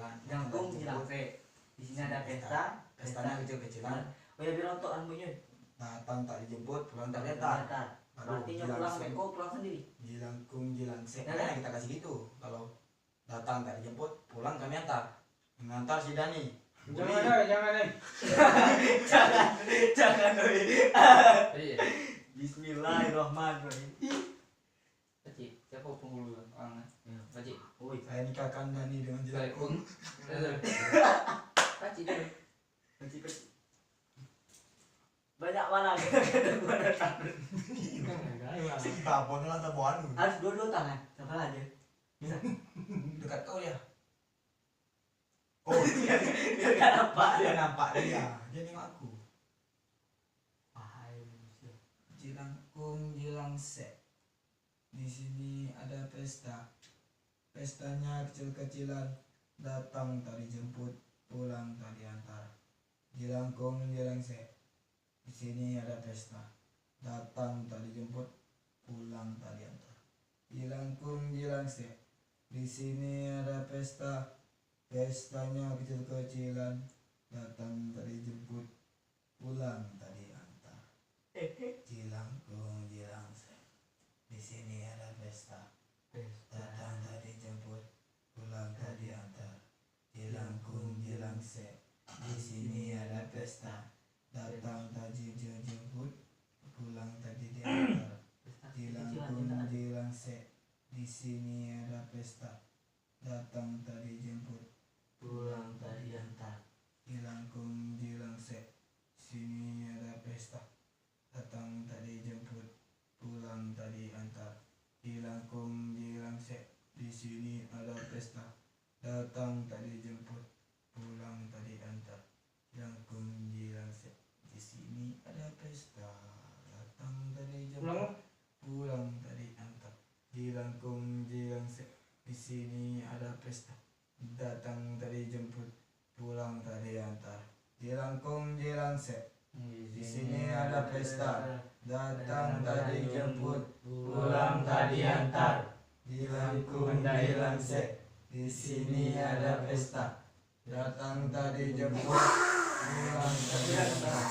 kecilan. Jangkung Jilang V. Di sini ada pesta. Pestanya kecil-kecilan. Oh ya bilang untuk bunyi. Datang tak dijemput, pulang tak diantar. Artinya pulang Beko pulang sendiri. Jilangkung Jilangsek. Ya, Nah, kita kasih gitu. Kalau datang tak dijemput, pulang kami antar. Mengantar si Dani. Jangan. Jangan doi. Iya. Bismillahirrahmanirrahim. Pakcik, siapa penghulu orangnya? Pakcik. Woi, Saya nikahkan Dani dengan Jilangkung. Pakcik dulu. kecil. Banyak mana kita gua datang. Kita pun lah tabuan. Harus dua tangan. Siapa aja? Bisa. Dekat kau ya. Oh, Biar gak nampak. dia nampak dia. Dia nengok aku. Hai, Jilangkung Jilangsek. Di sini ada pesta. Pestanya kecil-kecilan. Datang tak dijemput, pulang tak diantar. Jilangkung Jilangsek. Di sini ada pesta. Datang tak dijemput, pulang tak diantar. Jilangkung Jilangsek. Di sini ada pesta. Pestanya kecil-kecilan. Datang tak dijemput, pulang tak diantar. Jilangkung Jilangsek. Di sini ada pesta. Datang tak dijemput, pulang tak diantar. Jilangkung Jilangsek. Di sini ada pesta. Datang tak dijemput, pulang tak diantar. Jilangkung Jilangsek. Di sini ada pesta. Datang tak dijemput, pulang tak diantar. Jilangkung Jilangsek. Sini ada pesta. Datang tak dijemput, pulang tak diantar. Jilangkung Jilangsek. Di sini ada pesta. Datang tak dijemput, pulang tak diantar. Jilangkung Jilangsek. Di sini ada pesta. Datang tak dijemput, pulang tak diantar. Jilangkung Jilangsek. Di sini ada pesta. Datang tak dijemput, pulang tak diantar. Jilangkung Jilangsek. Di sini ada pesta. Datang tak dijemput, pulang tak diantar. Jilangkung Jilangsek. Di sini ada pesta. Datang tak dijemput, pulang tak diantar.